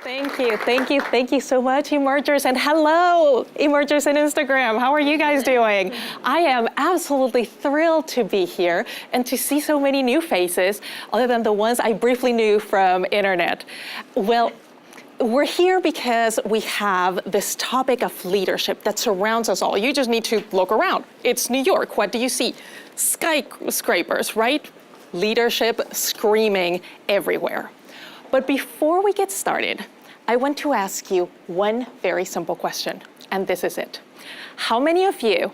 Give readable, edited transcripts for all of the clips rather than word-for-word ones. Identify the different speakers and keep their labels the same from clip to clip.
Speaker 1: Thank you so much, Emergers, and hello, Emergers in Instagram. How are you guys doing? I am absolutely thrilled to be here and to see so many new faces, other than the ones I briefly knew from internet. Well, we're here because we have this topic of leadership that surrounds us all. You just need to look around. It's New York. What do you see? Skyscrapers, right? Leadership screaming everywhere. But before we get started, I want to ask you one very simple question, and this is it. How many of you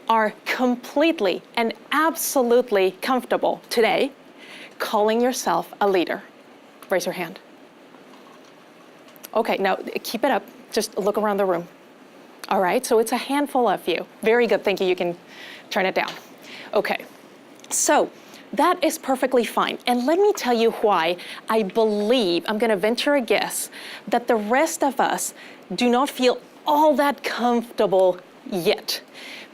Speaker 1: are completely and absolutely comfortable today calling yourself a leader? Raise your hand. Okay, now keep it up. Just look around the room. All right, so it's a handful of you. Very good, thank you. You can turn it down. Okay, so that is perfectly fine. And let me tell you why I believe, I'm gonna venture a guess, that the rest of us do not feel all that comfortable yet.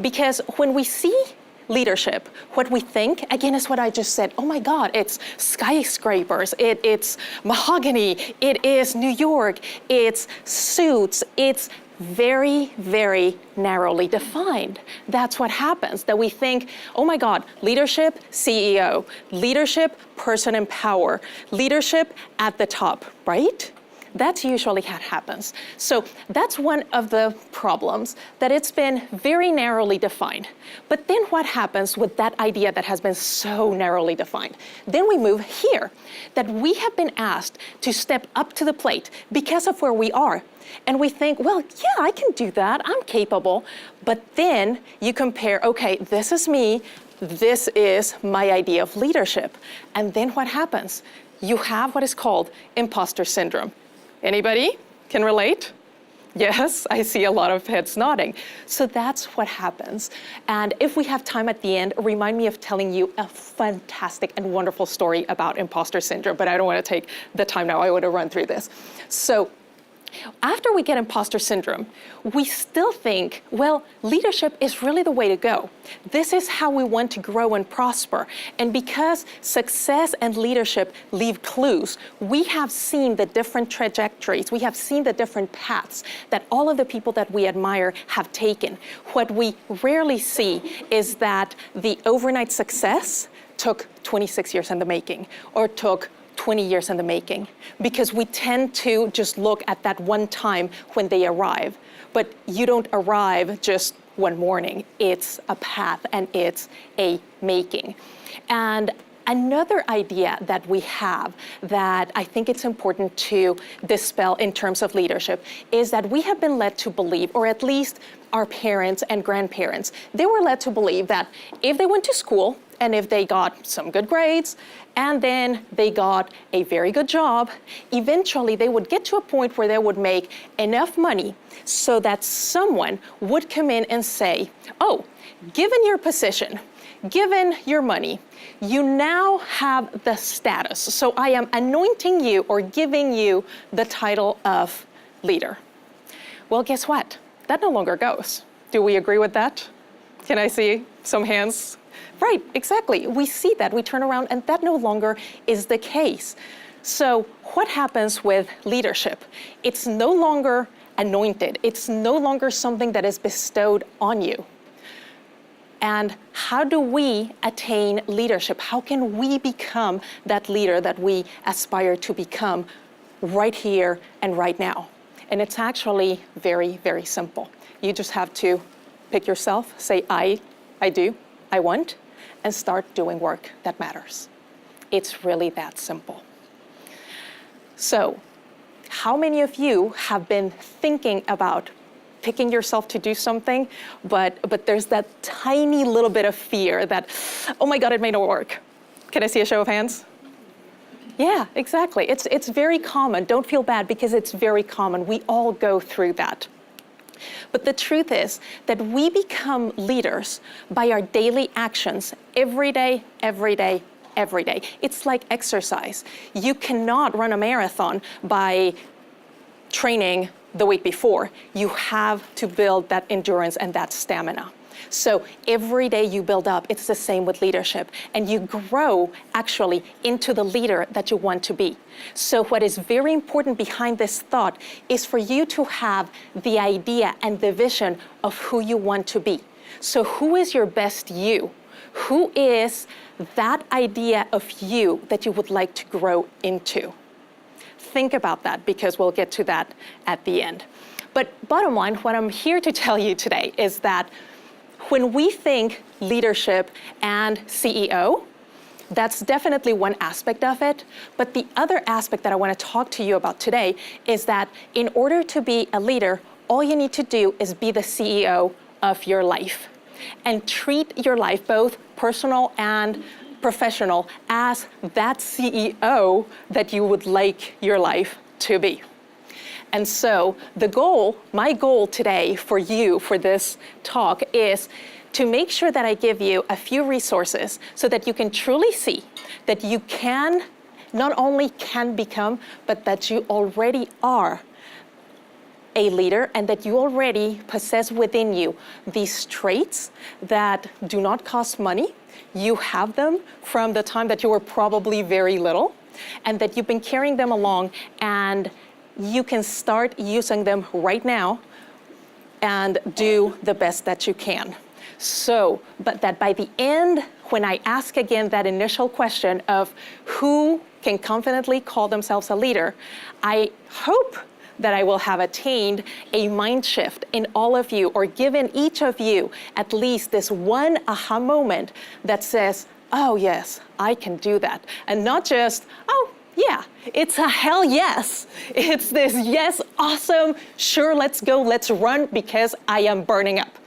Speaker 1: Because when we see leadership, what we think, again, is what I just said. Oh my God, it's skyscrapers, it's mahogany, it is New York, it's suits, it's very, very narrowly defined. That's what happens, that we think, oh my God, leadership, CEO, leadership, person in power, leadership at the top, right? That's usually what happens. So that's one of the problems, that it's been very narrowly defined. But then what happens with that idea that has been so narrowly defined? Then we move here, that we have been asked to step up to the plate because of where we are. And we think, well, yeah, I can do that, I'm capable. But then you compare, okay, this is me, this is my idea of leadership. And then what happens? You have what is called imposter syndrome. Anybody can relate? Yes, I see a lot of heads nodding. So that's what happens. And if we have time at the end, remind me of telling you a fantastic and wonderful story about imposter syndrome, but I don't want to take the time now. I want to run through this. So after we get imposter syndrome, we still think, well, leadership is really the way to go. This is how we want to grow and prosper. And because success and leadership leave clues, we have seen the different trajectories, we have seen the different paths that all of the people that we admire have taken. What we rarely see is that the overnight success took 26 years in the making, or took 20 years in the making, because we tend to just look at that one time when they arrive. But you don't arrive just one morning. It's a path and it's a making. And another idea that we have that I think it's important to dispel in terms of leadership is that we have been led to believe, or at least our parents and grandparents, they were led to believe that if they went to school and if they got some good grades, and then they got a very good job, eventually they would get to a point where they would make enough money so that someone would come in and say, oh, given your position, given your money, you now have the status. So I am anointing you or giving you the title of leader. Well, guess what? That no longer goes. Do we agree with that? Can I see some hands? Right, exactly. We see that, we turn around, and that no longer is the case. So what happens with leadership? It's no longer anointed. It's no longer something that is bestowed on you. And how do we attain leadership? How can we become that leader that we aspire to become right here and right now? And it's actually very, very simple. You just have to pick yourself, say, I do, I want, and start doing work that matters. It's really that simple. So, how many of you have been thinking about picking yourself to do something, but there's that tiny little bit of fear that, oh my God, it may not work? Can I see a show of hands? Yeah, exactly. It's very common. Don't feel bad, because it's very common. We all go through that. But the truth is that we become leaders by our daily actions every day, every day, every day. It's like exercise. You cannot run a marathon by training the week before, you have to build that endurance and that stamina. So every day you build up, it's the same with leadership, and you grow actually into the leader that you want to be. So what is very important behind this thought is for you to have the idea and the vision of who you want to be. So who is your best you? Who is that idea of you that you would like to grow into? Think about that, because we'll get to that at the end. But bottom line, what I'm here to tell you today is that when we think leadership and CEO, that's definitely one aspect of it. But the other aspect that I want to talk to you about today is that in order to be a leader, all you need to do is be the CEO of your life and treat your life, both personal and professional, as that CEO that you would like your life to be. And so my goal today for you for this talk is to make sure that I give you a few resources so that you can truly see that you can, not only can become, but that you already are a leader, and that you already possess within you these traits that do not cost money. You have them from the time that you were probably very little, and that you've been carrying them along, and you can start using them right now and do the best that you can. So, but that by the end, when I ask again that initial question of who can confidently call themselves a leader, I hope that I will have attained a mind shift in all of you, or given each of you at least this one aha moment that says, oh yes, I can do that. And not just, oh yeah, it's a hell yes. It's this yes, awesome, sure, let's go, let's run, because I am burning up.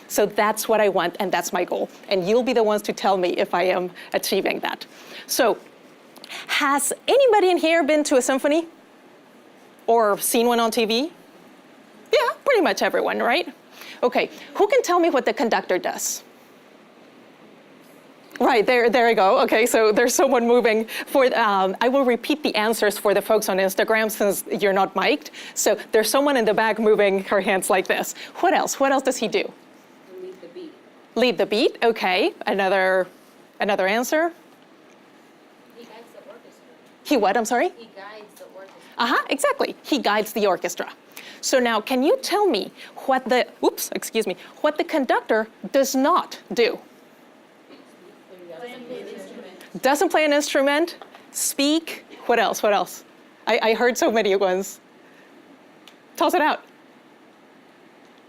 Speaker 1: So that's what I want, and that's my goal. And you'll be the ones to tell me if I am achieving that. So has anybody in here been to a symphony? Or seen one on TV? Yeah, pretty much everyone, right? Okay, who can tell me what the conductor does? Right, there we go. Okay, so there's someone moving. I will repeat the answers for the folks on Instagram since you're not mic'd. So there's someone in the back moving her hands like this. What else? What else does he do?
Speaker 2: Lead the beat.
Speaker 1: Lead the beat, okay. Another answer?
Speaker 2: He guides the orchestra.
Speaker 1: He what, I'm sorry?
Speaker 2: He guides the orchestra.
Speaker 1: Exactly. He guides the orchestra. So now, can you tell me what the conductor does not do? Doesn't play an instrument, speak, what else? I heard so many ones. Toss it out.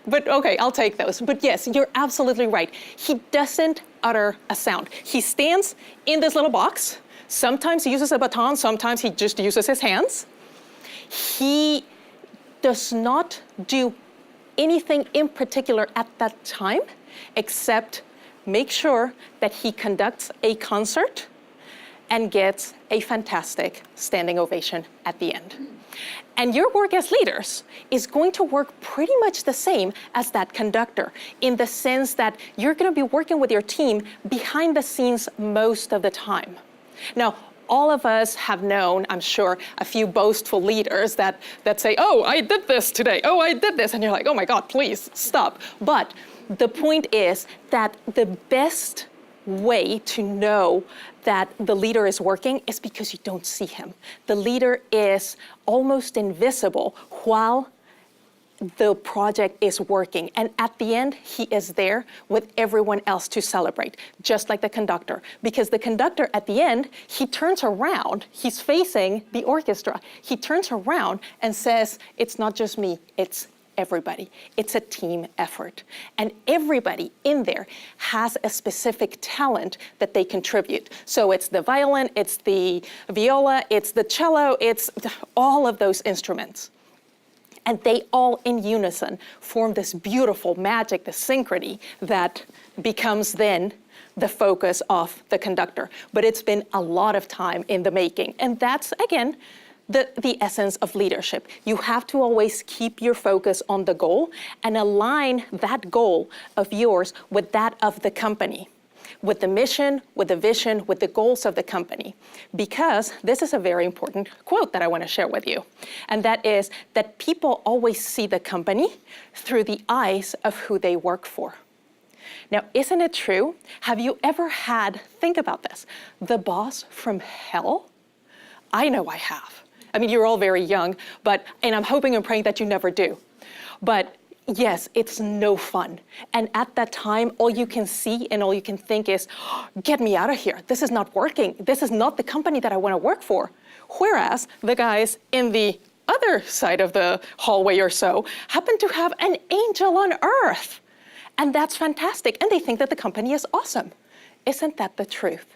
Speaker 1: But okay, I'll take those. But yes, you're absolutely right. He doesn't utter a sound. He stands in this little box. Sometimes he uses a baton, sometimes he just uses his hands. He does not do anything in particular at that time, except make sure that he conducts a concert and gets a fantastic standing ovation at the end. And your work as leaders is going to work pretty much the same as that conductor, in the sense that you're going to be working with your team behind the scenes most of the time. Now, all of us have known, I'm sure, a few boastful leaders that say, oh, I did this today, oh, I did this, and you're like, oh my God, please stop. But the point is that the best way to know that the leader is working is because you don't see him. The leader is almost invisible while the project is working. And at the end, he is there with everyone else to celebrate, just like the conductor. Because the conductor at the end, he turns around, he's facing the orchestra. He turns around and says, it's not just me, it's everybody. It's a team effort. And everybody in there has a specific talent that they contribute. So it's the violin, it's the viola, it's the cello, it's all of those instruments. And they all in unison form this beautiful magic, the synchrony that becomes then the focus of the conductor. But it's been a lot of time in the making. And that's, again, the essence of leadership. You have to always keep your focus on the goal and align that goal of yours with that of the company. with the mission, with the vision, with the goals of the company. Because this is a very important quote that I want to share with you. And that is that people always see the company through the eyes of who they work for. Now, isn't it true? Have you ever had, think about this, the boss from hell? I know I have. I mean, you're all very young, and I'm hoping and praying that you never do. But yes, it's no fun. And at that time, all you can see and all you can think is, get me out of here. This is not working. This is not the company that I want to work for. Whereas the guys in the other side of the hallway or so happen to have an angel on earth. And that's fantastic. And they think that the company is awesome. Isn't that the truth?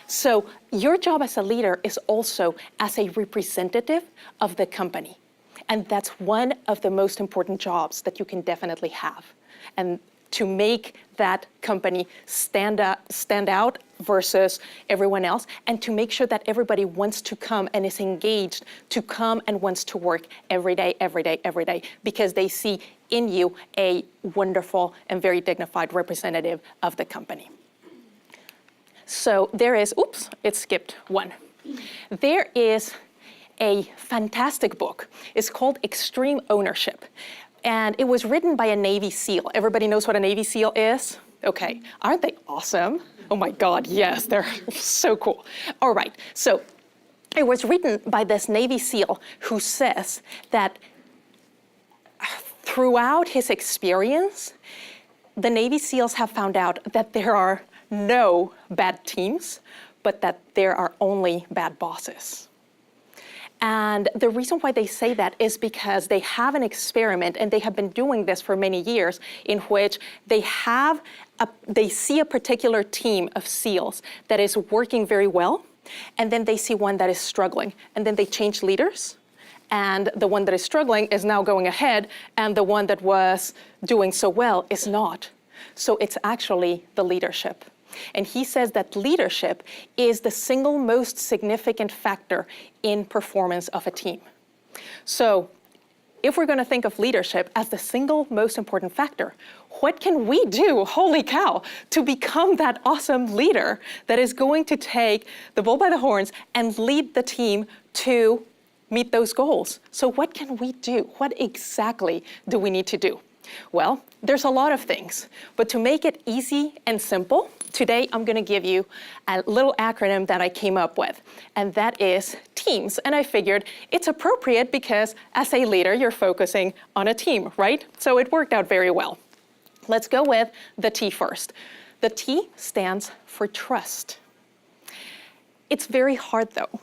Speaker 1: So your job as a leader is also as a representative of the company. And that's one of the most important jobs that you can definitely have. And to make that company stand out versus everyone else, and to make sure that everybody wants to come and is engaged to come and wants to work every day, every day, every day, because they see in you a wonderful and very dignified representative of the company. So there is, oops, it skipped one. There is a fantastic book. It's called Extreme Ownership. And it was written by a Navy SEAL. Everybody knows what a Navy SEAL is? Okay, aren't they awesome? Oh my God, yes, they're so cool. All right, so it was written by this Navy SEAL who says that throughout his experience, the Navy SEALs have found out that there are no bad teams, but that there are only bad bosses. And the reason why they say that is because they have an experiment, and they have been doing this for many years, in which they see a particular team of SEALs that is working very well, and then they see one that is struggling, and then they change leaders, and the one that is struggling is now going ahead, and the one that was doing so well is not. So it's actually the leadership. And he says that leadership is the single most significant factor in performance of a team. So if we're going to think of leadership as the single most important factor, what can we do, holy cow, to become that awesome leader that is going to take the bull by the horns and lead the team to meet those goals? So what can we do? What exactly do we need to do? Well, there's a lot of things, but to make it easy and simple, today I'm going to give you a little acronym that I came up with, and that is TEAMS. And I figured it's appropriate because as a leader, you're focusing on a team, right? So it worked out very well. Let's go with the T first. The T stands for trust. It's very hard though.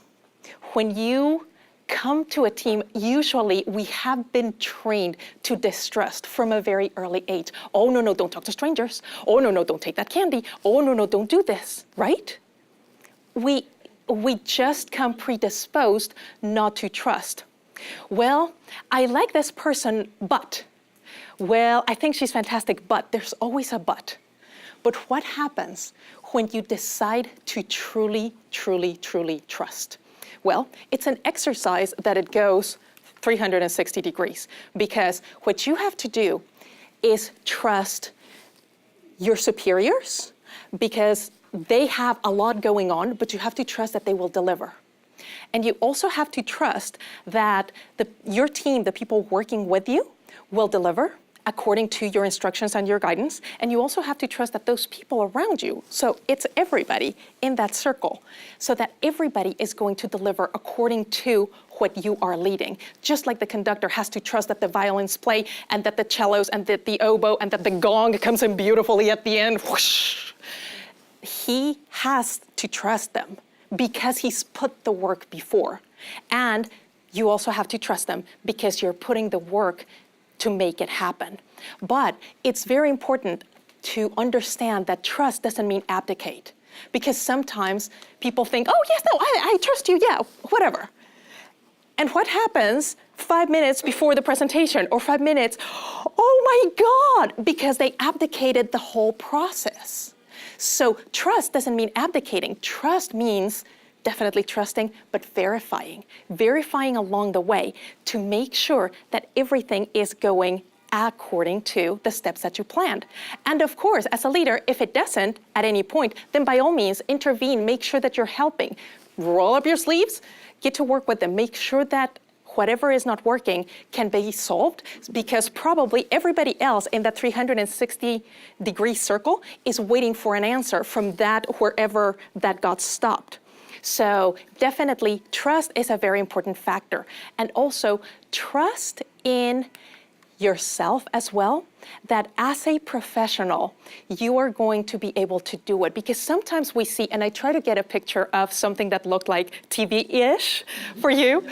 Speaker 1: When you come to a team, usually we have been trained to distrust from a very early age. Oh, no, don't talk to strangers. Oh, no, don't take that candy. Oh, no, don't do this, right? We just come predisposed not to trust. Well, I like this person, but. Well, I think she's fantastic, but there's always a but. But what happens when you decide to truly, truly, truly trust? Well, it's an exercise that it goes 360 degrees, because what you have to do is trust your superiors, because they have a lot going on, but you have to trust that they will deliver. And you also have to trust that your team, the people working with you, will deliver according to your instructions and your guidance. And you also have to trust that those people around you, so it's everybody in that circle, so that everybody is going to deliver according to what you are leading. Just like the conductor has to trust that the violins play, and that the cellos, and that the oboe, and that the gong comes in beautifully at the end. Whoosh. He has to trust them because he's put the work before. And you also have to trust them because you're putting the work to make it happen. But it's very important to understand that trust doesn't mean abdicate, because sometimes people think, oh yes, no, I trust you, yeah, whatever. And what happens 5 minutes before the presentation, or 5 minutes, oh my God, because they abdicated the whole process. So trust doesn't mean abdicating. Trust means definitely trusting, but verifying along the way to make sure that everything is going according to the steps that you planned. And of course, as a leader, if it doesn't at any point, then by all means, intervene, make sure that you're helping. Roll up your sleeves, get to work with them, make sure that whatever is not working can be solved, because probably everybody else in that 360-degree circle is waiting for an answer from that wherever that got stopped. So definitely trust is a very important factor. And also trust in yourself as well, that as a professional, you are going to be able to do it. Because sometimes we see, and I try to get a picture of something that looked like TV-ish for you.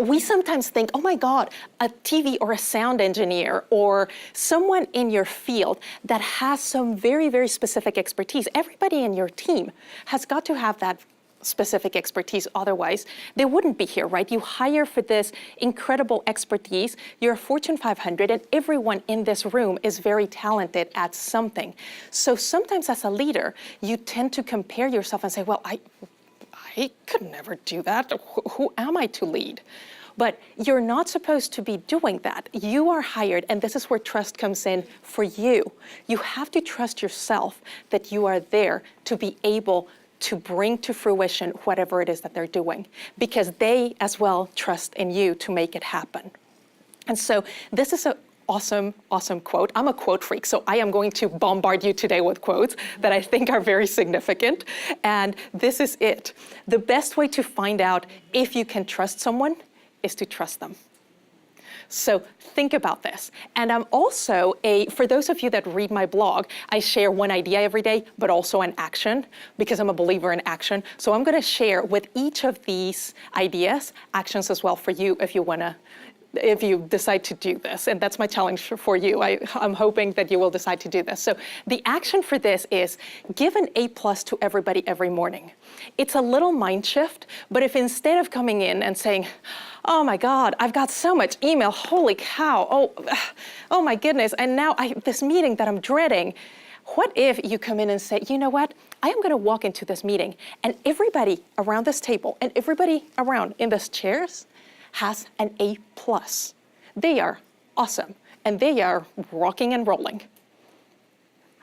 Speaker 1: We sometimes think, oh my God, a TV or a sound engineer or someone in your field that has some very, very specific expertise. Everybody in your team has got to have that specific expertise, otherwise they wouldn't be here, right? You hire for this incredible expertise, you're a Fortune 500, and everyone in this room is very talented at something. So sometimes as a leader, you tend to compare yourself and say, well, I could never do that. Who am I to lead? But you're not supposed to be doing that. You are hired, and this is where trust comes in for you. You have to trust yourself that you are there to be able to bring to fruition whatever it is that they're doing, because they as well trust in you to make it happen. And so this is an awesome, awesome quote. I'm a quote freak, so I am going to bombard you today with quotes that I think are very significant. And this is it. The best way to find out if you can trust someone is to trust them. So think about this. And I'm also for those of you that read my blog, I share one idea every day, but also an action, because I'm a believer in action. So I'm gonna share with each of these ideas, actions as well for you if you decide to do this. And that's my challenge for you. I'm hoping that you will decide to do this. So the action for this is give an A+ to everybody every morning. It's a little mind shift, but if instead of coming in and saying, oh my God, I've got so much email, holy cow, oh my goodness, and now this meeting that I'm dreading, what if you come in and say, you know what, I am gonna walk into this meeting and everybody around this table and everybody around in these chairs has an A+. They are awesome and they are rocking and rolling.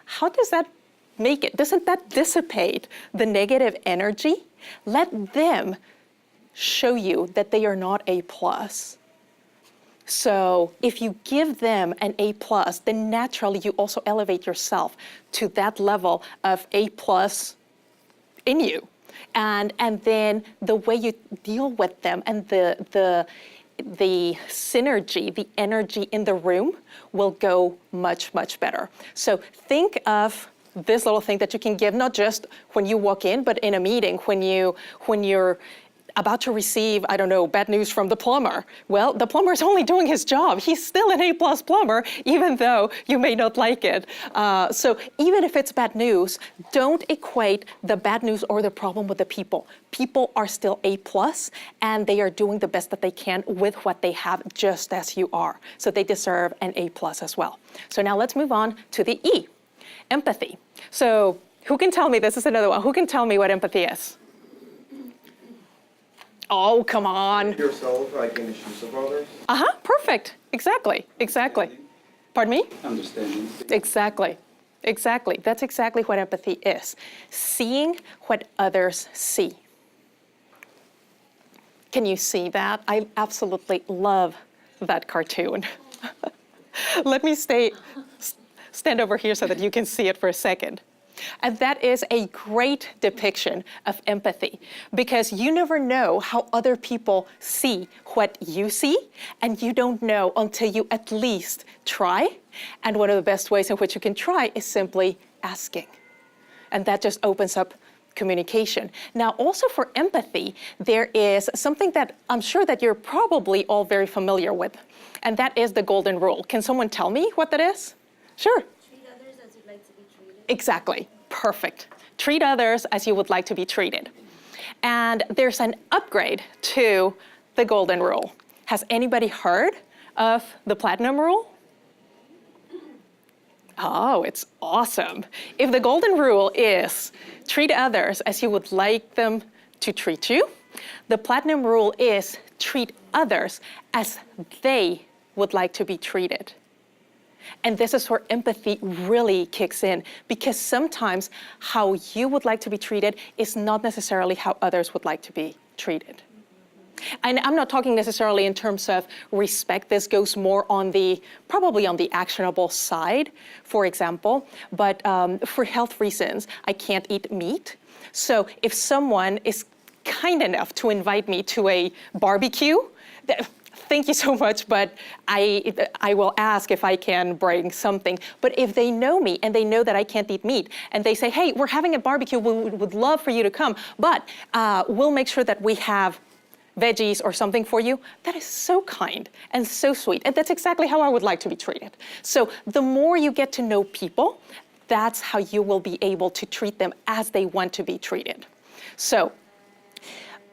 Speaker 1: How does that make it? Doesn't that dissipate the negative energy? Let them show you that they are not A+. So if you give them an A+, then naturally you also elevate yourself to that level of A+ in you. And then the way you deal with them and the synergy, the energy in the room will go much, much better. So think of this little thing that you can give, not just when you walk in, but in a meeting, when you're about to receive, I don't know, bad news from the plumber. Well, the plumber is only doing his job. He's still an A+ plumber, even though you may not like it. So even if it's bad news, don't equate the bad news or the problem with the people. People are still A+, and they are doing the best that they can with what they have, just as you are. So they deserve an A+ as well. So now let's move on to the E, empathy. So who can tell me, this is another one, who can tell me what empathy is? Oh, come on.
Speaker 3: Yourself, like in the shoes of others.
Speaker 1: Perfect. Exactly. Pardon me?
Speaker 3: Understanding.
Speaker 1: Exactly. That's exactly what empathy is. Seeing what others see. Can you see that? I absolutely love that cartoon. Let me stand over here so that you can see it for a second. And that is a great depiction of empathy, because you never know how other people see what you see, and you don't know until you at least try. And one of the best ways in which you can try is simply asking. And that just opens up communication. Now, also for empathy, there is something that I'm sure that you're probably all very familiar with, and that is the golden rule. Can someone tell me what that is? Sure. Exactly. Perfect. Treat others as you would like to be treated. And there's an upgrade to the golden rule. Has anybody heard of the platinum rule? Oh, it's awesome. If the golden rule is treat others as you would like them to treat you, the platinum rule is treat others as they would like to be treated? And this is where empathy really kicks in, because sometimes how you would like to be treated is not necessarily how others would like to be treated. And I'm not talking necessarily in terms of respect. This goes more on probably on the actionable side, for example. But for health reasons, I can't eat meat. So if someone is kind enough to invite me to a barbecue, thank you so much, but I will ask if I can bring something. But if they know me and they know that I can't eat meat, and they say, hey, we're having a barbecue, we would love for you to come, but we'll make sure that we have veggies or something for you, that is so kind and so sweet. And that's exactly how I would like to be treated. So the more you get to know people, that's how you will be able to treat them as they want to be treated. So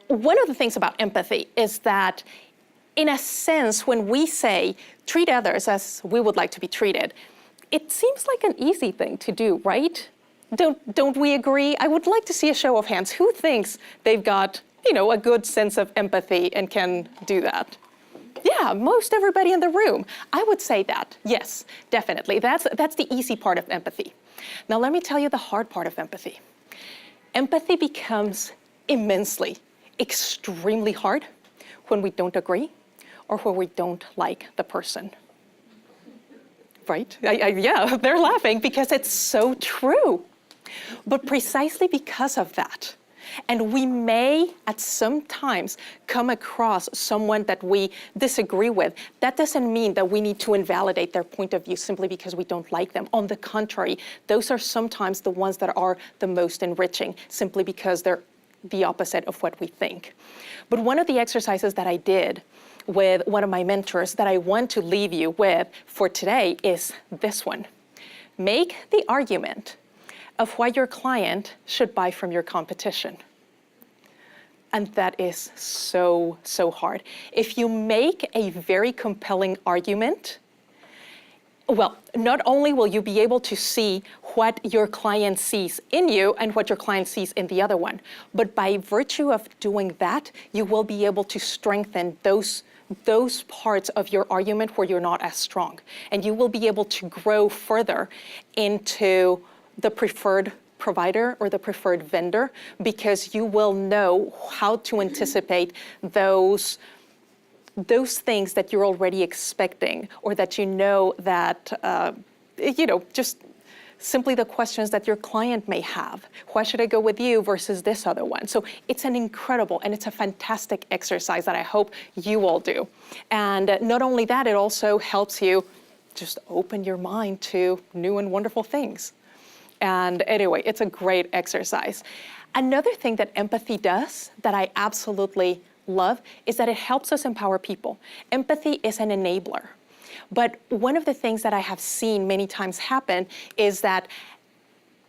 Speaker 1: one of the things about empathy is that, in a sense, when we say treat others as we would like to be treated, it seems like an easy thing to do, right? Don't we agree? I would like to see a show of hands. Who thinks they've got, a good sense of empathy and can do that? Yeah, most everybody in the room. I would say that, yes, definitely. That's the easy part of empathy. Now let me tell you the hard part of empathy. Empathy becomes immensely, extremely hard when we don't agree or when we don't like the person. Right? Yeah, they're laughing because it's so true. But precisely because of that, and we may at some times come across someone that we disagree with, that doesn't mean that we need to invalidate their point of view simply because we don't like them. On the contrary, those are sometimes the ones that are the most enriching, simply because they're the opposite of what we think. But one of the exercises that I did with one of my mentors that I want to leave you with for today is this one. Make the argument of why your client should buy from your competition. And that is so, so hard. If you make a very compelling argument, well, not only will you be able to see what your client sees in you and what your client sees in the other one, but by virtue of doing that, you will be able to strengthen those parts of your argument where you're not as strong. And you will be able to grow further into the preferred provider or the preferred vendor, because you will know how to anticipate those things that you're already expecting, or that that, just simply the questions that your client may have. Why should I go with you versus this other one? So it's an incredible and it's a fantastic exercise that I hope you all do. And not only that, it also helps you just open your mind to new and wonderful things. And anyway, it's a great exercise. Another thing that empathy does that I absolutely love is that it helps us empower people. Empathy is an enabler. But one of the things that I have seen many times happen is that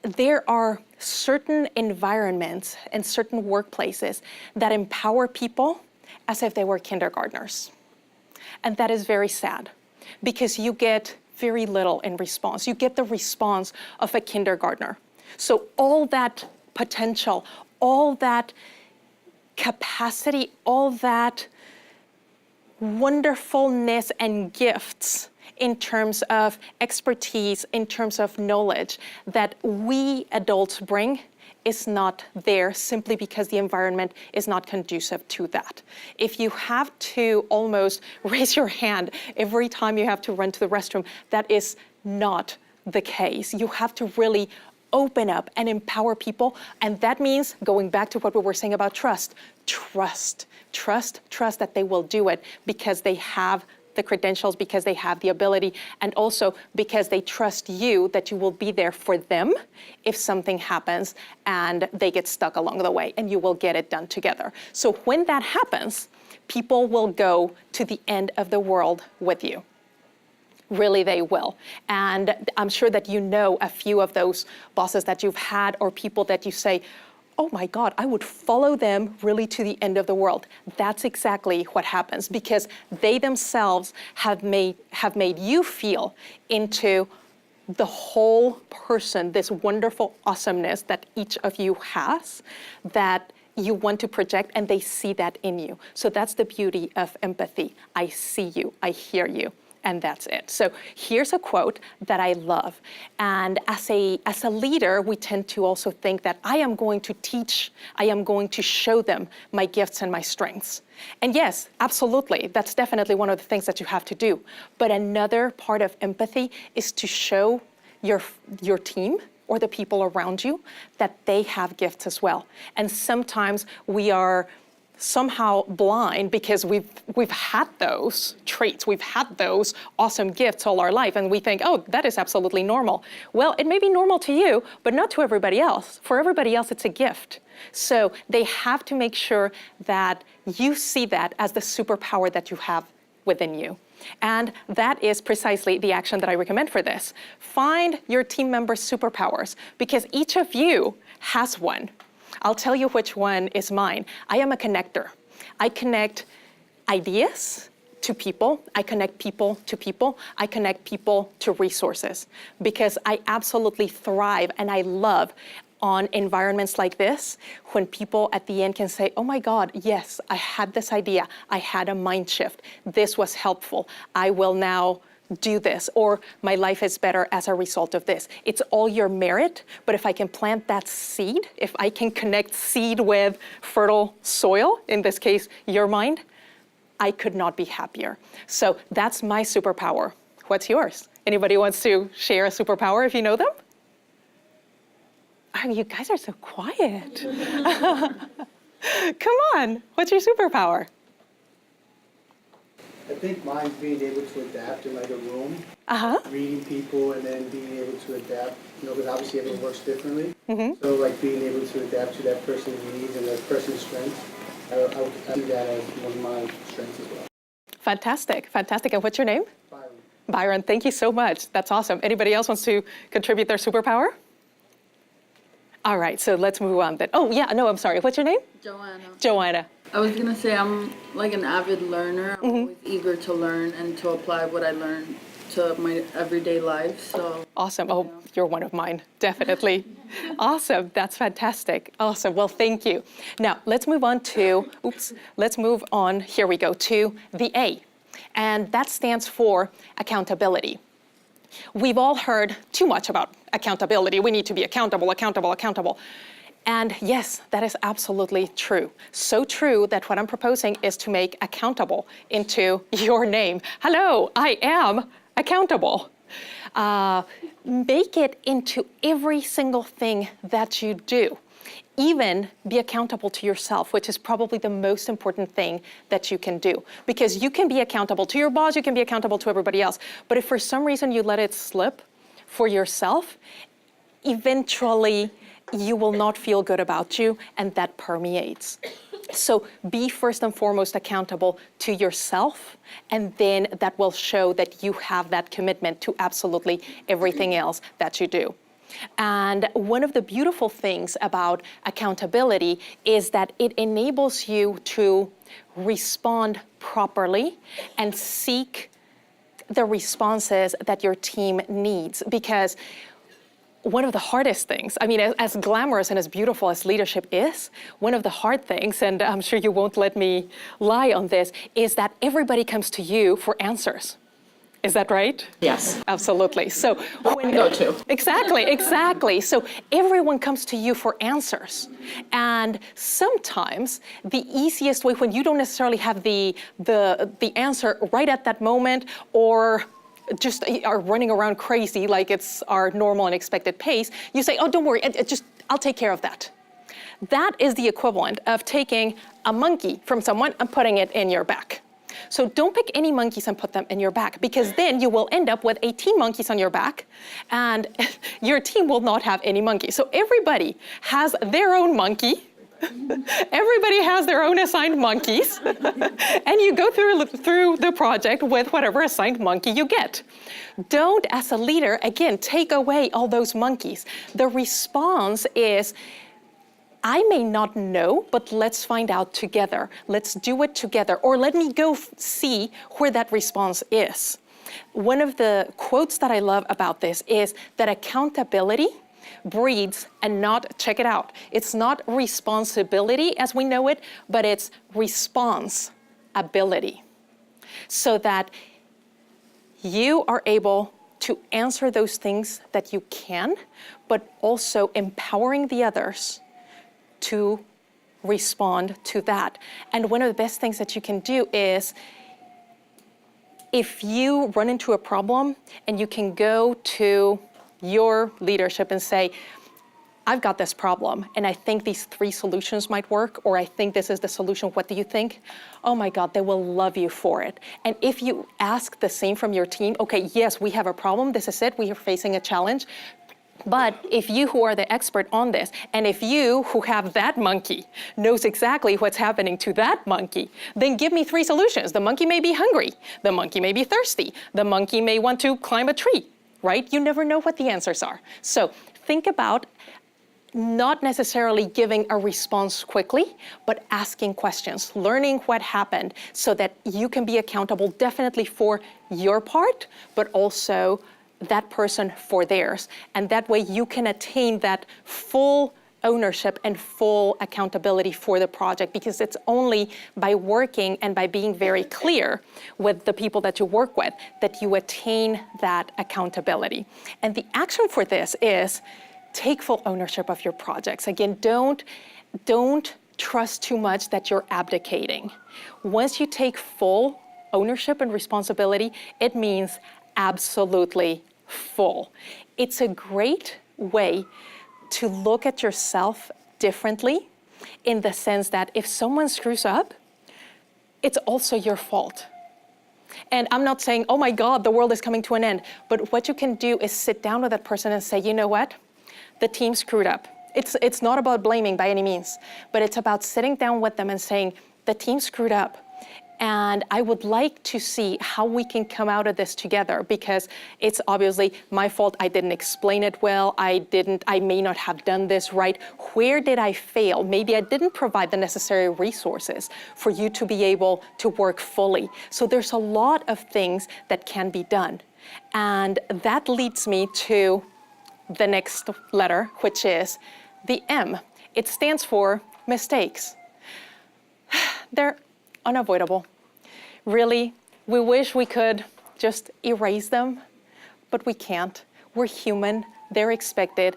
Speaker 1: there are certain environments and certain workplaces that empower people as if they were kindergartners. And that is very sad, because you get very little in response. You get the response of a kindergartner. So all that potential, all that capacity, all that wonderfulness and gifts in terms of expertise, in terms of knowledge that we adults bring is not there, simply because the environment is not conducive to that. If you have to almost raise your hand every time you have to run to the restroom, that is not the case. You have to really open up and empower people. And that means, going back to what we were saying about trust that they will do it because they have the credentials, because they have the ability, and also because they trust you that you will be there for them if something happens and they get stuck along the way, and you will get it done together. So when that happens, people will go to the end of the world with you. Really, they will. And I'm sure that you know a few of those bosses that you've had, or people that you say, oh my God, I would follow them really to the end of the world. That's exactly what happens, because they themselves have made you feel into the whole person, this wonderful awesomeness that each of you has, that you want to project, and they see that in you. So that's the beauty of empathy. I see you, I hear you, and that's it. So here's a quote that I love. And as a leader, we tend to also think that I am going to teach, I am going to show them my gifts and my strengths. And yes, absolutely, that's definitely one of the things that you have to do. But another part of empathy is to show your team or the people around you that they have gifts as well. And sometimes we are somehow blind because we've had those traits, we've had those awesome gifts all our life, and we think, oh, that is absolutely normal. Well, it may be normal to you, but not to everybody else. For everybody else, it's a gift. So they have to make sure that you see that as the superpower that you have within you. And that is precisely the action that I recommend for this. Find your team members' superpowers, because each of you has one. I'll tell you which one is mine. I am a connector. I connect ideas to people. I connect people to people. I connect people to resources, because I absolutely thrive and I love on environments like this, when people at the end can say, oh my God, yes, I had this idea. I had a mind shift. This was helpful. I will now do this, or my life is better as a result of this. It's all your merit, but if I can plant that seed, if I can connect seed with fertile soil, in this case, your mind, I could not be happier. So that's my superpower. What's yours? Anybody wants to share a superpower if you know them? Oh, you guys are so quiet. Come on, what's your superpower?
Speaker 4: I think mine's being able to adapt in like a room, reading people and then being able to adapt, because obviously everyone works differently. So like being able to adapt to that person's needs and that person's strengths, I see that as one of my strengths as well.
Speaker 1: Fantastic, fantastic. And what's your name?
Speaker 4: Byron.
Speaker 1: Byron, thank you so much. That's awesome. Anybody else wants to contribute their superpower? All right, so let's move on then. Oh, yeah, no, I'm sorry. What's your name?
Speaker 5: Joanna.
Speaker 1: Joanna.
Speaker 5: I was gonna say I'm like an avid learner. I'm always eager to learn and to apply what I learned to my everyday life. So
Speaker 1: Awesome. Oh, you're one of mine, definitely. Awesome. That's fantastic. Awesome. Well, thank you. Now, let's move on to, here we go, to the A. And that stands for accountability. We've all heard too much about accountability. We need to be accountable, accountable, accountable. And yes, that is absolutely true. So true that what I'm proposing is to make accountable into your name. Hello, I am accountable. Make it into every single thing that you do. Even be accountable to yourself, which is probably the most important thing that you can do. Because you can be accountable to your boss, you can be accountable to everybody else. But if for some reason you let it slip for yourself, eventually you will not feel good about you, and that permeates. So be first and foremost accountable to yourself, and then that will show that you have that commitment to absolutely everything else that you do. And one of the beautiful things about accountability is that it enables you to respond properly and seek the responses that your team needs. Because one of the hardest things, I mean, as glamorous and as beautiful as leadership is, one of the hard things, and I'm sure you won't let me lie on this, is that everybody comes to you for answers. Is that right?
Speaker 5: yes,
Speaker 1: Absolutely. So when
Speaker 5: go to.
Speaker 1: Exactly. So everyone comes to you for answers. And sometimes the easiest way, when you don't necessarily have the answer right at that moment, or just are running around crazy like it's our normal and expected pace, you say, oh, don't worry, I'll take care of that. That is the equivalent of taking a monkey from someone and putting it in your back. So don't pick any monkeys and put them in your back, because then you will end up with 18 monkeys on your back and your team will not have any monkeys. So everybody has their own monkey. Everybody has their own assigned monkeys. And you go through the project with whatever assigned monkey you get. Don't, as a leader, again, take away all those monkeys. The response is, I may not know, but let's find out together. Let's do it together. Or let me go see where that response is. One of the quotes that I love about this is that accountability breeds, and not, check it out, it's not responsibility as we know it, but it's response ability. So that you are able to answer those things that you can, but also empowering the others to respond to that. And one of the best things that you can do is, if you run into a problem and you can go to your leadership and say, I've got this problem, and I think these 3 solutions might work, or I think this is the solution, what do you think? Oh my God, they will love you for it. And if you ask the same from your team, okay, yes, we have a problem, this is it, we are facing a challenge, but if you who are the expert on this, and if you who have that monkey knows exactly what's happening to that monkey, then give me 3 solutions. The monkey may be hungry, the monkey may be thirsty, the monkey may want to climb a tree, right? You never know what the answers are. So think about not necessarily giving a response quickly, but asking questions, learning what happened so that you can be accountable definitely for your part, but also that person for theirs. And that way you can attain that full ownership and full accountability for the project, because it's only by working and by being very clear with the people that you work with that you attain that accountability. And the action for this is take full ownership of your projects. Again, don't trust too much that you're abdicating. Once you take full ownership and responsibility, it means absolutely full. It's a great way to look at yourself differently, in the sense that if someone screws up, it's also your fault. And I'm not saying, oh my God, the world is coming to an end. But what you can do is sit down with that person and say, you know what? The team screwed up. It's not about blaming by any means, but it's about sitting down with them and saying, the team screwed up. And I would like to see how we can come out of this together, because it's obviously my fault. I didn't explain it well. I may not have done this right. Where did I fail? Maybe I didn't provide the necessary resources for you to be able to work fully. So there's a lot of things that can be done. And that leads me to the next letter, which is the M. It stands for mistakes. They're unavoidable. Really, we wish we could just erase them, but we can't. We're human, they're expected.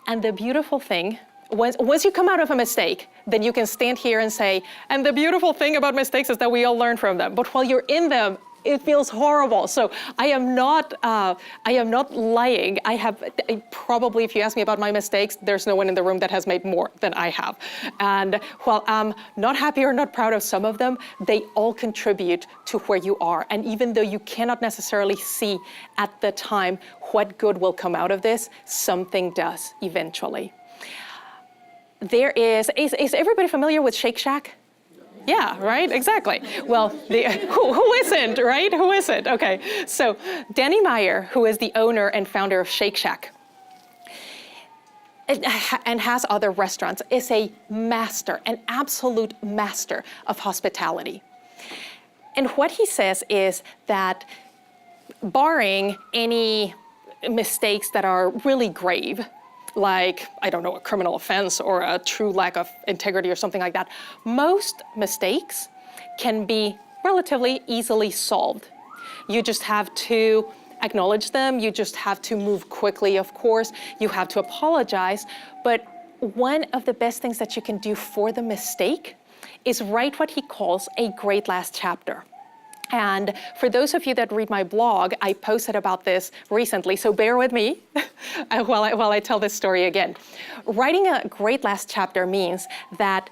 Speaker 1: And the beautiful thing, once you come out of a mistake, then you can stand here and say, and the beautiful thing about mistakes is that we all learn from them. But while you're in them, it feels horrible. So I am not lying. Probably, if you ask me about my mistakes, there's no one in the room that has made more than I have. And while I'm not happy or not proud of some of them, they all contribute to where you are. And even though you cannot necessarily see at the time what good will come out of this, something does eventually. Is everybody familiar with Shake Shack? Yeah, right, exactly. Well, who isn't, right? Who isn't? Okay, so Danny Meyer, who is the owner and founder of Shake Shack, and has other restaurants, is a master, an absolute master of hospitality. And what he says is that, barring any mistakes that are really grave, like, I don't know, a criminal offense or a true lack of integrity or something like that, most mistakes can be relatively easily solved. You just have to acknowledge them. You just have to move quickly, of course. You have to apologize. But one of the best things that you can do for the mistake is write what he calls a great last chapter. And for those of you that read my blog, I posted about this recently, so bear with me while I tell this story again. Writing a great last chapter means that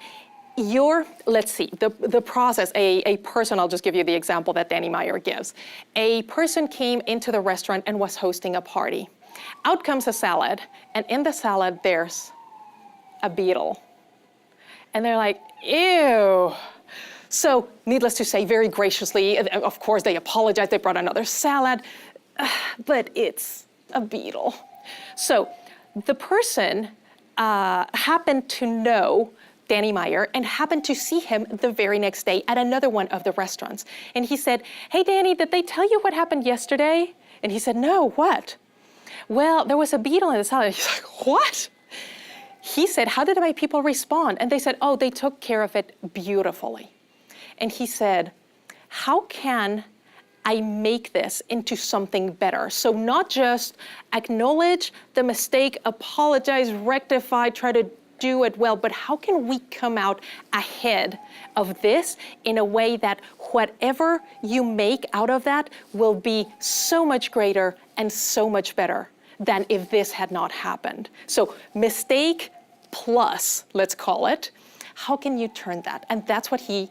Speaker 1: the process, a person, I'll just give you the example that Danny Meyer gives. A person came into the restaurant and was hosting a party. Out comes a salad, and in the salad there's a beetle. And they're like, ew. So, needless to say, very graciously, of course, they apologized. They brought another salad, but it's a beetle. So, the person happened to know Danny Meyer and happened to see him the very next day at another one of the restaurants. And he said, hey, Danny, did they tell you what happened yesterday? And he said, no, what? Well, there was a beetle in the salad. He's like, what? He said, how did my people respond? And they said, oh, they took care of it beautifully. And he said, how can I make this into something better. So not just acknowledge the mistake, apologize, rectify, try to do it well, but how can we come out ahead of this in a way that whatever you make out of that will be so much greater and so much better than if this had not happened. So mistake plus, let's call it, how can you turn that? And that's what he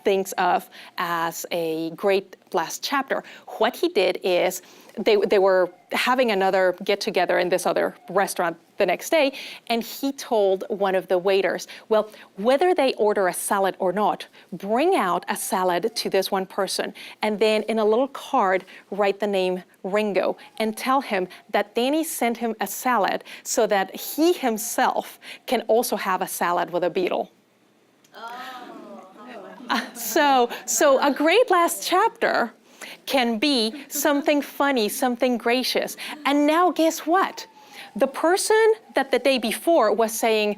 Speaker 1: thinks of as a great last chapter. What he did is they were having another get together in this other restaurant the next day, and he told one of the waiters, well, whether they order a salad or not, bring out a salad to this one person, and then in a little card, write the name Ringo, and tell him that Danny sent him a salad so that he himself can also have a salad with a beetle. So a great last chapter can be something funny, something gracious. And now guess what? The person that the day before was saying,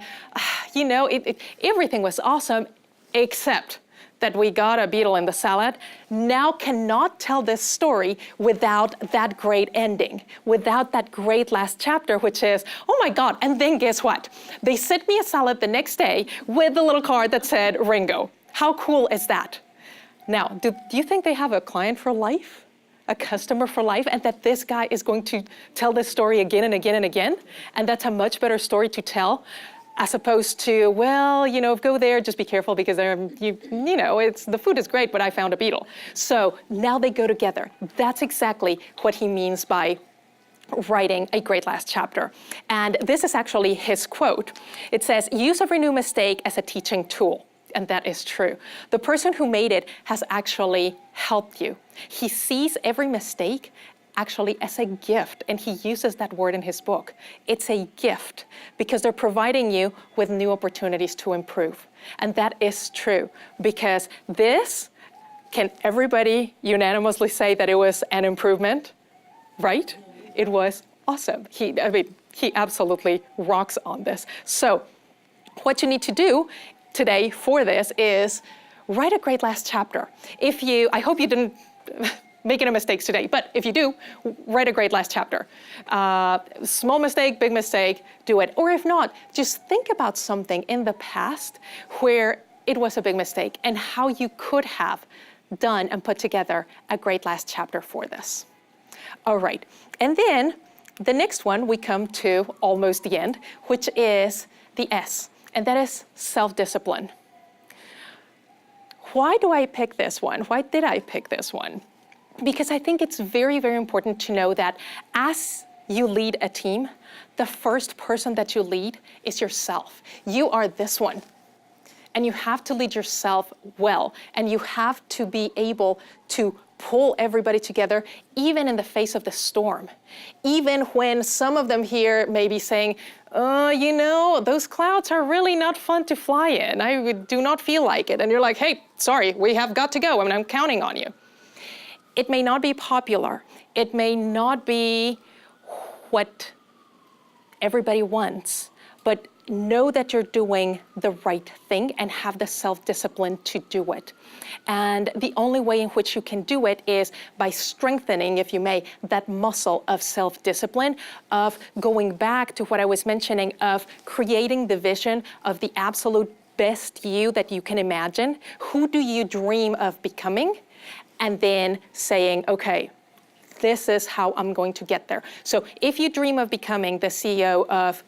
Speaker 1: everything was awesome except that we got a beetle in the salad, now cannot tell this story without that great ending, without that great last chapter, which is, oh my God, and then guess what? They sent me a salad the next day with a little card that said Ringo. How cool is that? Now, do you think they have a client for life? A customer for life? And that this guy is going to tell this story again and again and again? And that's a much better story to tell as opposed to, well, go there, just be careful because the food is great, but I found a beetle. So now they go together. That's exactly what he means by writing a great last chapter. And this is actually his quote. It says, use every new mistake as a teaching tool. And that is true. The person who made it has actually helped you. He sees every mistake actually as a gift, and he uses that word in his book. It's a gift because they're providing you with new opportunities to improve. And that is true because can everybody unanimously say that it was an improvement, right? It was awesome. He absolutely rocks on this. So what you need to do today for this is write a great last chapter. I hope you didn't make any mistakes today, but if you do, write a great last chapter. Small mistake, big mistake, do it. Or if not, just think about something in the past where it was a big mistake and how you could have done and put together a great last chapter for this. All right, and then the next one we come to almost the end, which is the S. And that is self-discipline. Why do I pick this one? Why did I pick this one? Because I think it's very, very important to know that as you lead a team, the first person that you lead is yourself. You are this one. And you have to lead yourself well. And you have to be able to pull everybody together, even in the face of the storm. Even when some of them here may be saying, those clouds are really not fun to fly in. I do not feel like it. And you're like, hey, sorry, we have got to go. I'm counting on you. It may not be popular. It may not be what everybody wants, but know that you're doing the right thing and have the self-discipline to do it. And the only way in which you can do it is by strengthening, if you may, that muscle of self-discipline, of going back to what I was mentioning, of creating the vision of the absolute best you that you can imagine. Who do you dream of becoming? And then saying, okay, this is how I'm going to get there. So if you dream of becoming the CEO of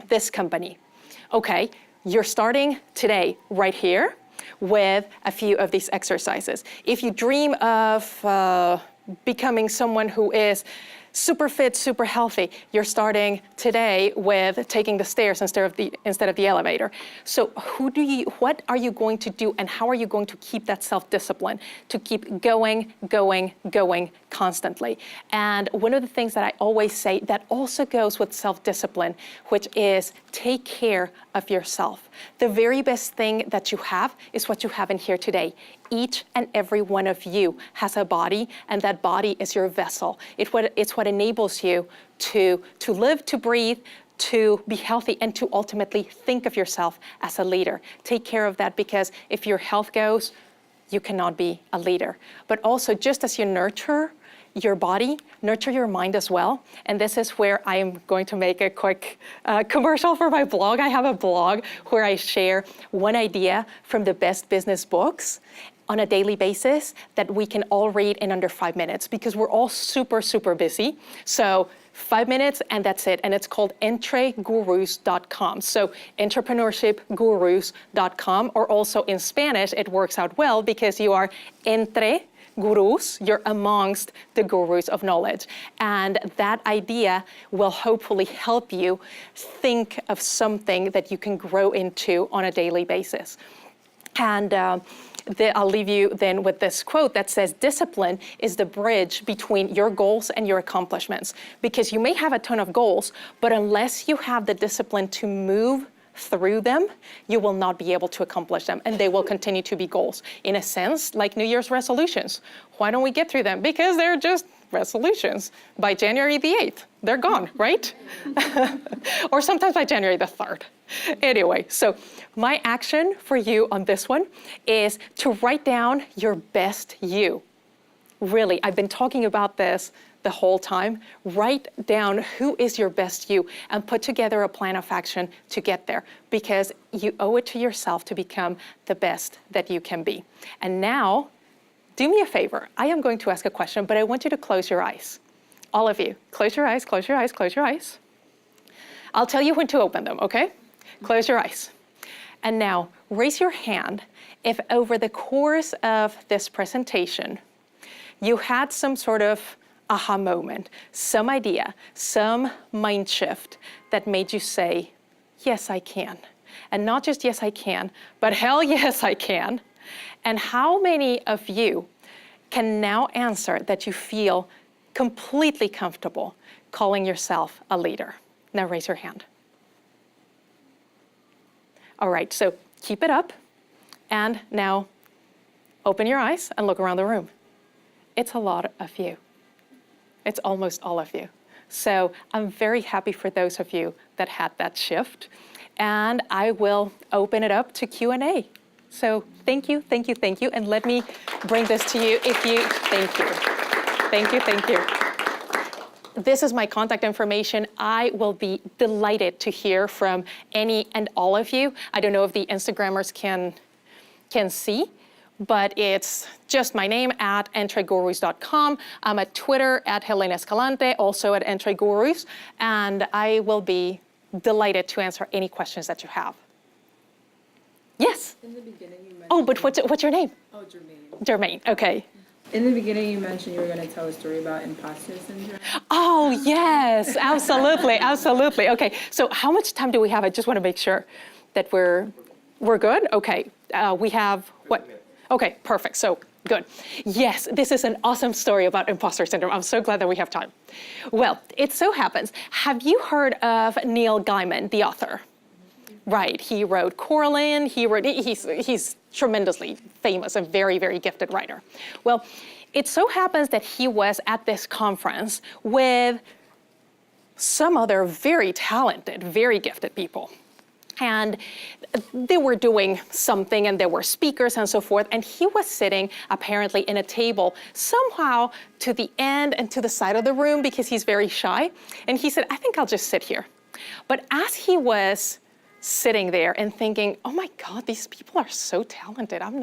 Speaker 1: this company, okay, you're starting today right here with a few of these exercises. If you dream of becoming someone who is super fit, super healthy, you're starting today with taking the stairs instead of the elevator. So what are you going to do and how are you going to keep that self-discipline to keep going constantly? And one of the things that I always say that also goes with self-discipline, which is take care of yourself. The very best thing that you have is what you have in here today. Each and every one of you has a body, and that body is your vessel. It's what enables you to live, to breathe, to be healthy, and to ultimately think of yourself as a leader. Take care of that, because if your health goes, you cannot be a leader. But also, just as you nurture your body, nurture your mind as well. And this is where I am going to make a quick commercial for my blog. I have a blog where I share one idea from the best business books on a daily basis that we can all read in under 5 minutes, because we're all super, super busy. So 5 minutes and that's it. And it's called entregurus.com. So entrepreneurshipgurus.com, or also in Spanish, it works out well because you are entre gurus, you're amongst the gurus of knowledge. And that idea will hopefully help you think of something that you can grow into on a daily basis. And I'll leave you then with this quote that says, discipline is the bridge between your goals and your accomplishments. Because you may have a ton of goals, but unless you have the discipline to move through them, you will not be able to accomplish them, and they will continue to be goals. In a sense, like New Year's resolutions. Why don't we get through them? Because they're just resolutions. By January the 8th, they're gone, right? Or sometimes by January the 3rd. Anyway, so my action for you on this one is to write down your best you. Really, I've been talking about this the whole time. Write down who is your best you and put together a plan of action to get there, because you owe it to yourself to become the best that you can be. And now, do me a favor. I am going to ask a question, but I want you to close your eyes. All of you, close your eyes, close your eyes, close your eyes. I'll tell you when to open them, okay? Close your eyes. And now, raise your hand if over the course of this presentation, you had some sort of aha moment, some idea, some mind shift that made you say, yes, I can. And not just yes, I can, but hell yes, I can. And how many of you can now answer that you feel completely comfortable calling yourself a leader? Now raise your hand. All right, so keep it up. And now open your eyes and look around the room. It's a lot of you. It's almost all of you. So I'm very happy for those of you that had that shift. And I will open it up to Q&A. So thank you, thank you, thank you. And let me bring this to you thank you. Thank you, thank you. This is my contact information. I will be delighted to hear from any and all of you. I don't know if the Instagrammers can see, but it's just my name at entregurus.com. I'm at Twitter at Helena Escalante, also at entregurus, and I will be delighted to answer any questions that you have. Yes?
Speaker 5: In the beginning you mentioned...
Speaker 1: Oh, but what's your name?
Speaker 5: Oh, Jermaine.
Speaker 1: Jermaine, okay.
Speaker 5: In the beginning you mentioned you were going to tell a story about imposter syndrome.
Speaker 1: Oh, yes, absolutely, absolutely. Okay, so how much time do we have? I just want to make sure that we're good. Okay, we have what? Okay, perfect, so good. Yes, this is an awesome story about imposter syndrome. I'm so glad that we have time. Well, it so happens, have you heard of Neil Gaiman, the author? Right, he wrote Coraline, he's tremendously famous, a very, very gifted writer. Well, it so happens that he was at this conference with some other very talented, very gifted people. And they were doing something, and there were speakers and so forth, and he was sitting apparently in a table somehow to the end and to the side of the room because he's very shy. And he said, I think I'll just sit here. But as he was sitting there and thinking, oh my God, these people are so talented. I'm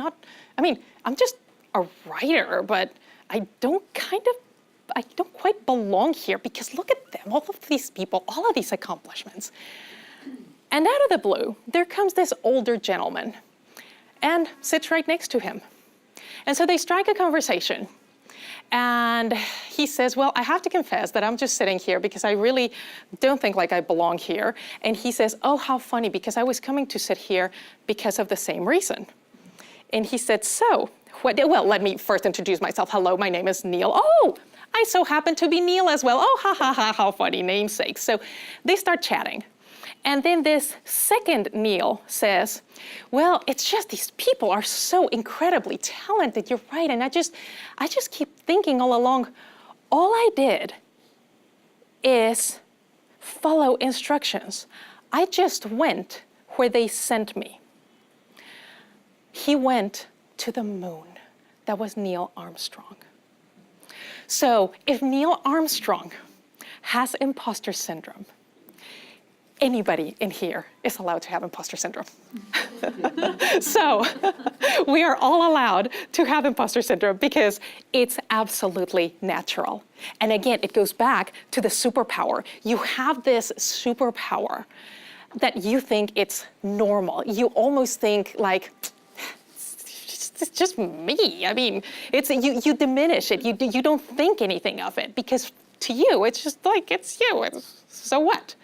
Speaker 1: just a writer, but I don't quite belong here because look at them, all of these people, all of these accomplishments. And out of the blue, there comes this older gentleman and sits right next to him. And so they strike a conversation. And he says, well, I have to confess that I'm just sitting here because I really don't think like I belong here. And he says, oh, how funny, because I was coming to sit here because of the same reason. And he said, so, well, let me first introduce myself. Hello, my name is Neil. Oh, I so happen to be Neil as well. Oh, ha, ha, ha, how funny, namesake. So they start chatting. And then this second Neil says, well, it's just these people are so incredibly talented, you're right, and I just keep thinking all along, all I did is follow instructions. I just went where they sent me. He went to the moon. That was Neil Armstrong. So if Neil Armstrong has imposter syndrome, anybody in here is allowed to have imposter syndrome. So we are all allowed to have imposter syndrome because it's absolutely natural. And again, it goes back to the superpower. You have this superpower that you think it's normal. You almost think like, it's just me. I mean, it's you diminish it. You don't think anything of it because to you, it's just like, it's you. So what?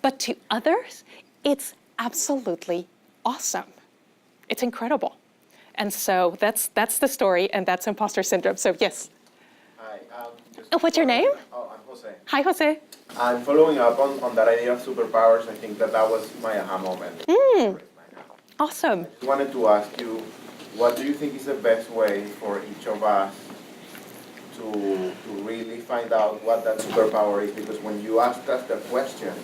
Speaker 1: But to others, it's absolutely awesome. It's incredible. And so that's the story, and that's imposter syndrome. So yes.
Speaker 6: Hi.
Speaker 1: What's your name?
Speaker 6: Oh, I'm Jose.
Speaker 1: Hi, Jose.
Speaker 6: I'm following up on that idea of superpowers. I think that was my aha moment.
Speaker 1: Awesome.
Speaker 6: I wanted to ask you, what do you think is the best way for each of us to really find out what that superpower is? Because when you asked us the question,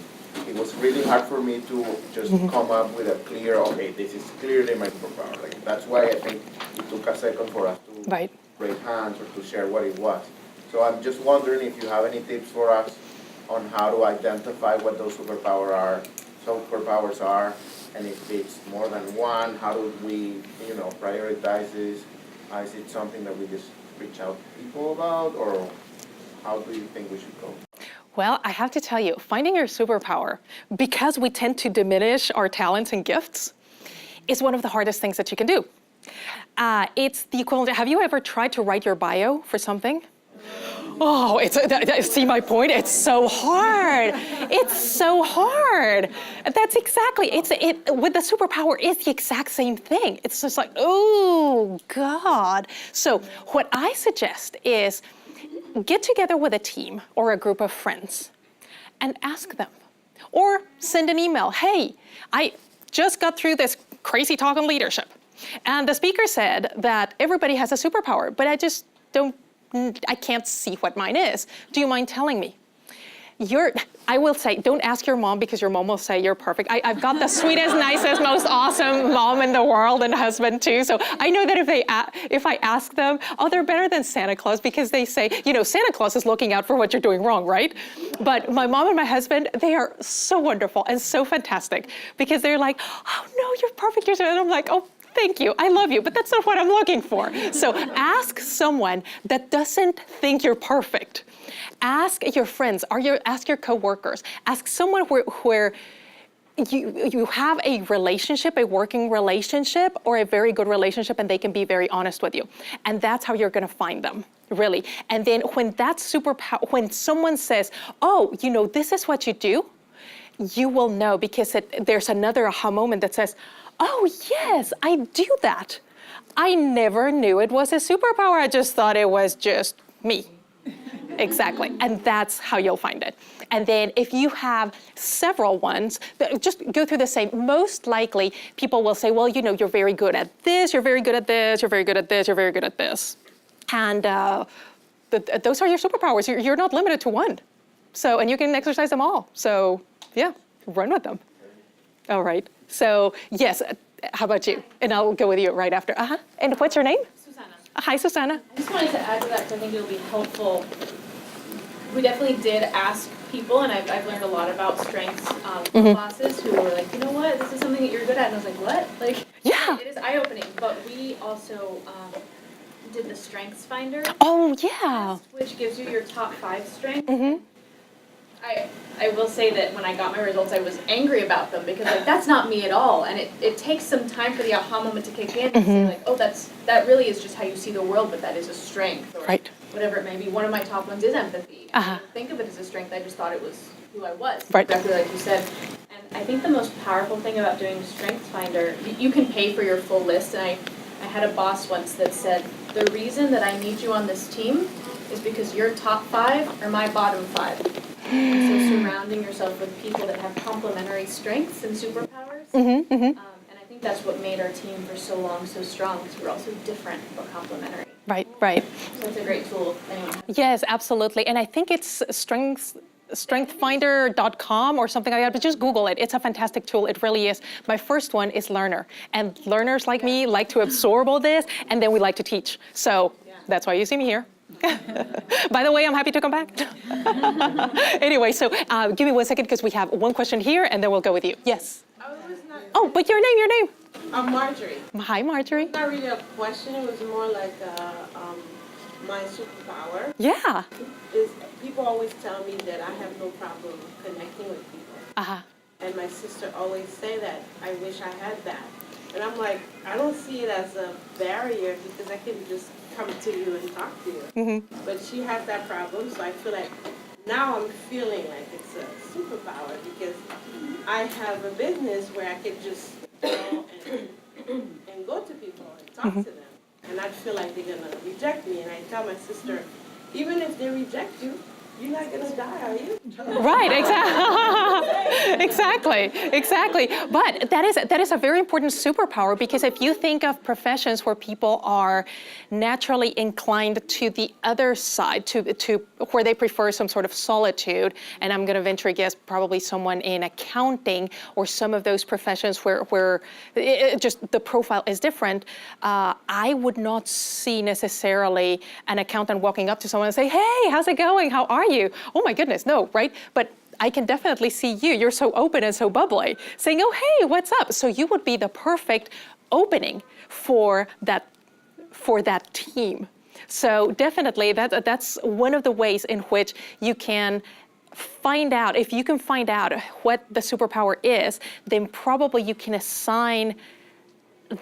Speaker 6: it was really hard for me to just come up with a clear, okay, this is clearly my superpower. Like, that's why I think it took a second for us to raise hands or to share what it was. So I'm just wondering if you have any tips for us on how to identify what those superpowers are, and if it's more than one, how do we, prioritize this? Is it something that we just reach out to people about, or how do you think we should go?
Speaker 1: Well, I have to tell you, finding your superpower, because we tend to diminish our talents and gifts, is one of the hardest things that you can do. It's the equivalent. Have you ever tried to write your bio for something? Oh, see my point? It's so hard. It's so hard. That's exactly, with the superpower, it's the exact same thing. It's just like, oh, God. So what I suggest is get together with a team or a group of friends and ask them. Or send an email. Hey, I just got through this crazy talk on leadership. And the speaker said that everybody has a superpower, but I can't see what mine is. Do you mind telling me? I will say, don't ask your mom because your mom will say you're perfect. I've got the sweetest, nicest, most awesome mom in the world and husband too. So I know that if I ask them, oh, they're better than Santa Claus because they say, Santa Claus is looking out for what you're doing wrong, right? But my mom and my husband, they are so wonderful and so fantastic because they're like, oh no, you're perfect. And I'm like, oh, thank you, I love you, but that's not what I'm looking for. So ask someone that doesn't think you're perfect. Ask your friends, ask your coworkers, ask someone where you have a relationship, a working relationship, or a very good relationship, and they can be very honest with you. And that's how you're gonna find them, really. And then when when someone says, oh, this is what you do, you will know because there's another aha moment that says, oh, yes, I do that. I never knew it was a superpower. I just thought it was just me. Exactly. And that's how you'll find it. And then if you have several ones, just go through the same. Most likely, people will say, well, you're very good at this, you're very good at this, you're very good at this, you're very good at this. And those are your superpowers. You're not limited to one. So, and you can exercise them all. So, yeah, run with them. All right. So, yes, how about you? And I'll go with you right after. And what's your name?
Speaker 2: Susanna.
Speaker 1: Hi, Susanna.
Speaker 2: I just wanted to add to that because I think it'll be helpful. We definitely did ask people, and I've learned a lot about strengths classes who were like, you know what, this is something that you're good at. And I was like, what? Like,
Speaker 1: yeah.
Speaker 2: It is eye-opening. But we also did the Strengths Finder.
Speaker 1: Oh, yeah.
Speaker 2: Which gives you your top 5 strengths. I will say that when I got my results, I was angry about them because that's not me at all. And it takes some time for the aha moment to kick in and say oh, that really is just how you see the world, but that is a strength or whatever it may be. One of my top ones is empathy. I didn't think of it as a strength. I just thought it was who I was. Right. Exactly like you said. And I think the most powerful thing about doing Strengths Finder, you can pay for your full list. And I had a boss once that said, the reason that I need you on this team is because your top 5 are my bottom 5. And so surrounding yourself with people that have complementary strengths and superpowers. And I think that's what made our team for so long so strong, because we're also different but complementary. Right. So it's a great tool. Anyway.
Speaker 1: Yes, absolutely. And I think it's strengths strengthfinder.com or something like that, but just Google it. It's a fantastic tool. It really is. My first one is Learner. And learners like me like to absorb all this, and then we like to teach. So that's why you see me here. By the way, I'm happy to come back. Anyway, so give me 1 second because we have one question here, and then we'll go with you. Yes. Oh, but your name.
Speaker 7: I'm Marjorie.
Speaker 1: Hi, Marjorie.
Speaker 7: It's not really a question. It was more like my superpower.
Speaker 1: Yeah.
Speaker 7: Is people always tell me that I have no problem connecting with people.
Speaker 1: Uh-huh.
Speaker 7: And my sister always say that. I wish I had that. And I'm like, I don't see it as a barrier because I can just come to you and talk to you.
Speaker 1: Mm-hmm.
Speaker 7: But she has that problem, so I feel like now I'm feeling like it's a superpower because I have a business where I can just go and go to people and talk to them. And I feel like they're going to reject me. And I tell my sister, even if they reject you, you're not going to die, are you?
Speaker 1: Right, exactly. But that is a very important superpower because if you think of professions where people are naturally inclined to the other side, to where they prefer some sort of solitude, and I'm going to venture a guess probably someone in accounting or some of those professions where just the profile is different, I would not see necessarily an accountant walking up to someone and say, hey, how's it going? How are you? Oh my goodness, no, right? But I can definitely see you. You're so open and so bubbly, saying, oh, hey, what's up? So you would be the perfect opening for that team. So definitely that's one of the ways in which you can find out. If you can find out what the superpower is, then probably you can assign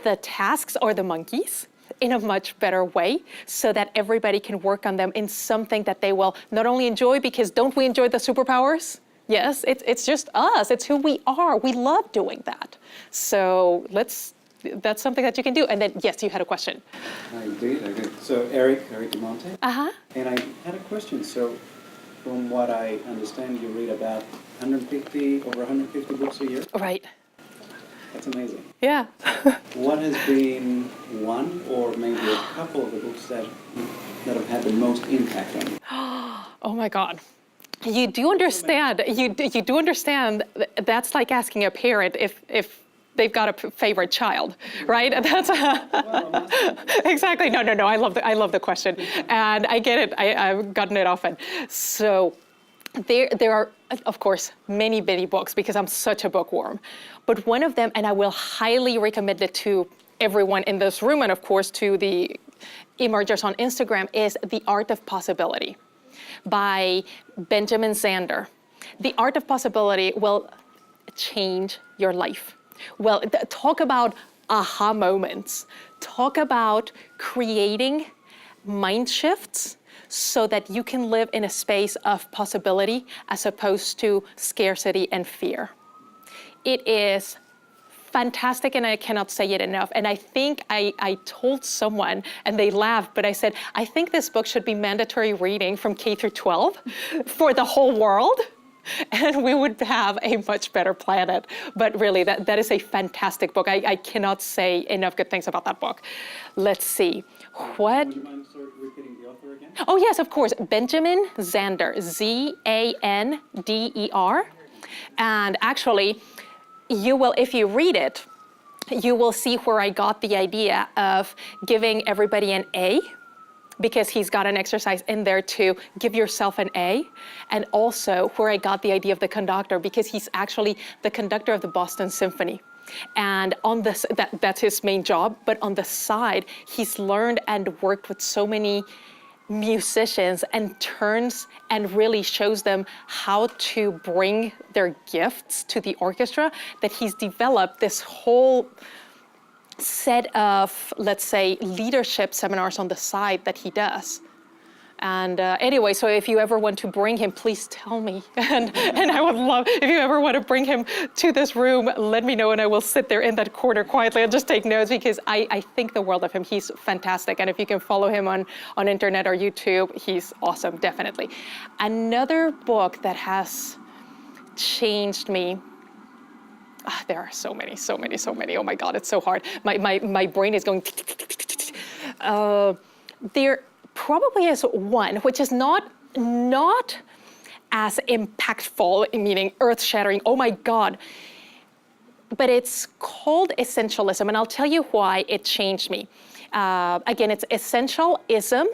Speaker 1: the tasks or the monkeys in a much better way so that everybody can work on them in something that they will not only enjoy, because don't we enjoy the superpowers? Yes, it's just us. It's who we are. We love doing that. So that's something that you can do. And then, yes, you had a question.
Speaker 8: I did. So Eric DeMonte.
Speaker 1: Uh-huh.
Speaker 8: And I had a question. So from what I understand, you read about over 150 books a year?
Speaker 1: Right.
Speaker 8: That's amazing.
Speaker 1: Yeah.
Speaker 8: What has been one or maybe a couple of the books that have had the most impact on you?
Speaker 1: Oh my God. You do understand, you do understand that's like asking a parent if they've got a favorite child, right? That's exactly. No. I love the question, and I get it. I've gotten it often. So there are, of course, many books because I'm such a bookworm. But one of them, and I will highly recommend it to everyone in this room, and of course to the emergers on Instagram, is The Art of Possibility by Benjamin Zander. The Art of Possibility will change your life. Well, talk about aha moments. Talk about creating mind shifts so that you can live in a space of possibility as opposed to scarcity and fear. It is fantastic, and I cannot say it enough. And I think I told someone, and they laughed, but I said, I think this book should be mandatory reading from K through 12 for the whole world, and we would have a much better planet. But really, that is a fantastic book. I cannot say enough good things about that book. Let's see. What?
Speaker 8: Would you mind repeating the author again?
Speaker 1: Oh, yes, of course. Benjamin Zander, Zander. And actually, you will, if you read it, you will see where I got the idea of giving everybody an A, because he's got an exercise in there to give yourself an A, and also where I got the idea of the conductor, because he's actually the conductor of the Boston Symphony. And on this, that's his main job, but on the side, he's learned and worked with so many musicians and turns and really shows them how to bring their gifts to the orchestra, that he's developed this whole set of, let's say, leadership seminars on the side that he does. And anyway, so if you ever want to bring him, please tell me. And I would love, if you ever want to bring him to this room, let me know, and I will sit there in that corner quietly and just take notes, because I think the world of him. He's fantastic. And if you can follow him on internet or YouTube, he's awesome, definitely. Another book that has changed me, there are so many. Oh my God, it's so hard. My brain is going. There probably is one, which is not as impactful, meaning earth-shattering, oh my God. But it's called essentialism, and I'll tell you why it changed me. Again, it's essentialism,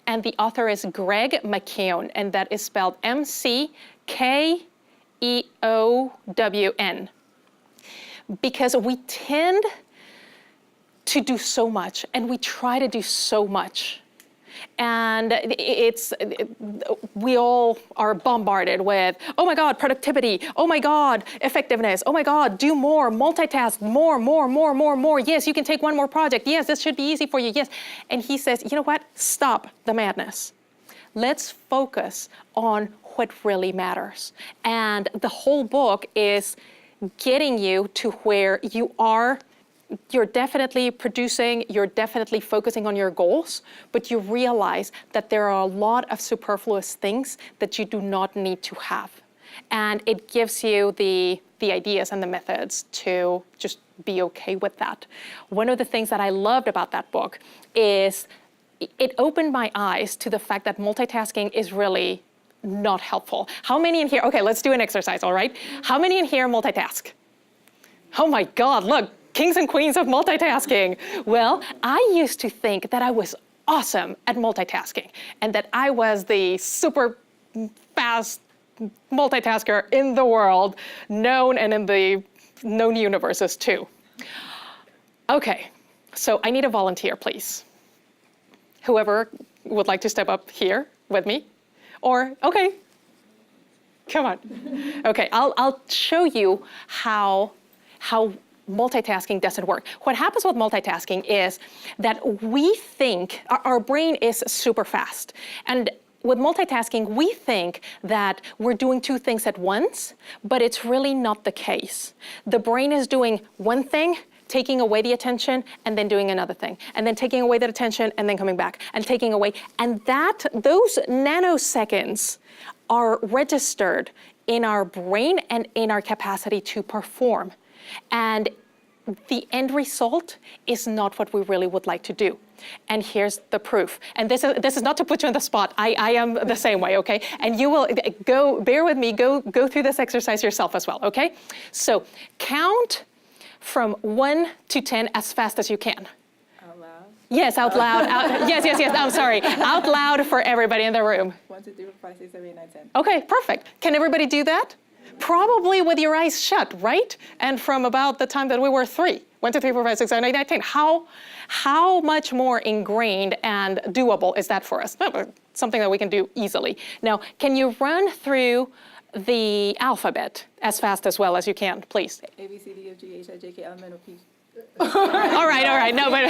Speaker 1: and the author is Greg McKeown, and that is spelled McKeown. Because we tend to do so much, and we try to do so much. And we all are bombarded with, oh my God, productivity, oh my God, effectiveness, oh my God, do more, multitask, more. Yes, you can take one more project. Yes, this should be easy for you, yes. And he says, you know what, stop the madness. Let's focus on what really matters. And the whole book is getting you to where you're definitely producing, you're definitely focusing on your goals, but you realize that there are a lot of superfluous things that you do not need to have. And it gives you the ideas and the methods to just be okay with that. One of the things that I loved about that book is it opened my eyes to the fact that multitasking is really not helpful. How many in here, okay, let's do an exercise, all right? How many in here multitask? Oh my God, look. Kings and queens of multitasking. Well, I used to think that I was awesome at multitasking and that I was the super fast multitasker in the world, known and in the known universes too. Okay, so I need a volunteer, please. Whoever would like to step up here with me, or, okay, come on. Okay, I'll show you how multitasking doesn't work. What happens with multitasking is that we think, our brain is super fast. And with multitasking, we think that we're doing two things at once, but it's really not the case. The brain is doing one thing, taking away the attention, and then doing another thing, and then taking away that attention, and then coming back, and taking away. And those nanoseconds are registered in our brain and in our capacity to perform. And the end result is not what we really would like to do. And here's the proof. And this is not to put you on the spot. I am the same way, okay? And you will bear with me, go through this exercise yourself as well, okay? So count from 1 to 10 as fast as you can.
Speaker 9: Out loud?
Speaker 1: Yes, out loud. Yes, I'm sorry. Out loud for everybody in the room.
Speaker 9: 1, 2, 3, 4, 5, 6, 7, 8, 9, 10.
Speaker 1: Okay, perfect. Can everybody do that? Probably with your eyes shut, right? And from about the time that we were 3, 1, 2, 3, 4, 5, 6, 7, 8, 9, 10. How much more ingrained and doable is that for us? Something that we can do easily. Now, can you run through the alphabet as fast as well as you can, please?
Speaker 9: A, B, C, D, F, G, H, I, J, K, L, M, N, O, P.
Speaker 1: All right. No, but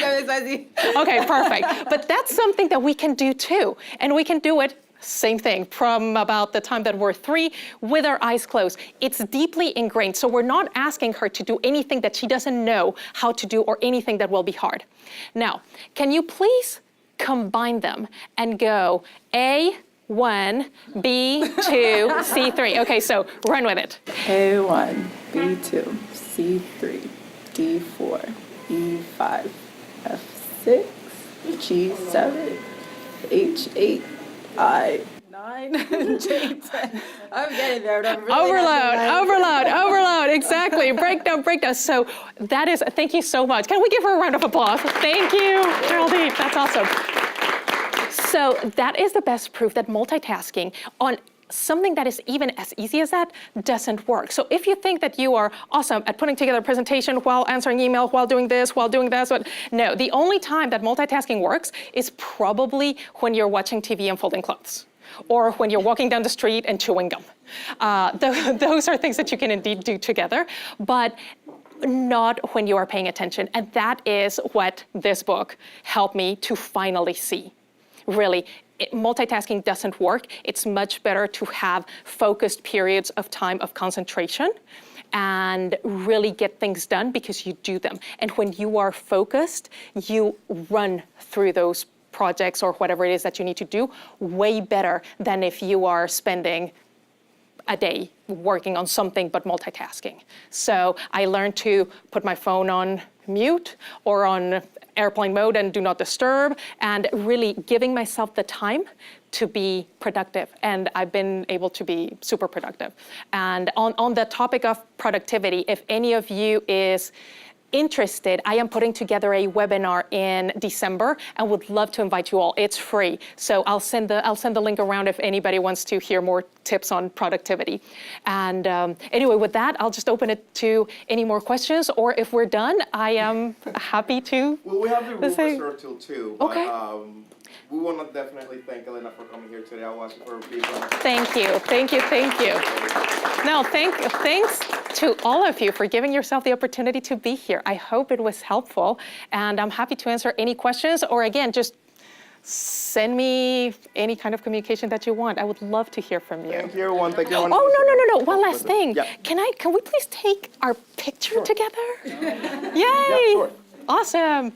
Speaker 1: okay, perfect. But that's something that we can do too, and we can do it. Same thing, from about the time that we're 3 with our eyes closed. It's deeply ingrained, so we're not asking her to do anything that she doesn't know how to do or anything that will be hard. Now, can you please combine them and go A1, B2, C3. Okay, so run with it.
Speaker 9: A1, B2, C3, D4, E5, F6, G7, H8, I9, J10. I'm getting there, but I'm really
Speaker 1: Overload, exactly. Breakdown. So that is, thank you so much. Can we give her a round of applause? Thank you, Geraldine, that's awesome. So that is the best proof that multitasking on something that is even as easy as that doesn't work. So if you think that you are awesome at putting together a presentation while answering email, while doing this, while doing that, but no, the only time that multitasking works is probably when you're watching TV and folding clothes, or when you're walking down the street and chewing gum. Those are things that you can indeed do together, but not when you are paying attention. And that is what this book helped me to finally see. Really, multitasking doesn't work. It's much better to have focused periods of time of concentration and really get things done because you do them. And when you are focused, you run through those projects or whatever it is that you need to do way better than if you are spending a day working on something but multitasking. So I learned to put my phone on mute or on airplane mode and do not disturb, and really giving myself the time to be productive, and I've been able to be super productive. And on the topic of productivity, if any of you is interested, I am putting together a webinar in December and would love to invite you all. It's free, so I'll send the link around if anybody wants to hear more tips on productivity. And anyway, with that, I'll just open it to any more questions, or if we're done, I am happy to.
Speaker 3: Well, we have the room
Speaker 1: say-
Speaker 3: reserved till 2,
Speaker 1: Okay.
Speaker 3: but we want to definitely thank Helena for coming here today. I want for being on.
Speaker 1: Thank you, thank you, thank you. No, thanks to all of you for giving yourself the opportunity to be here. I hope it was helpful, and I'm happy to answer any questions, or again, just send me any kind of communication that you want. I would love to hear from you.
Speaker 3: Thank you, everyone. Thank you, everyone.
Speaker 1: Oh, no. One last thing.
Speaker 3: Yeah.
Speaker 1: Can we please take our picture together? Yay!
Speaker 3: Yeah, sure.
Speaker 1: Awesome.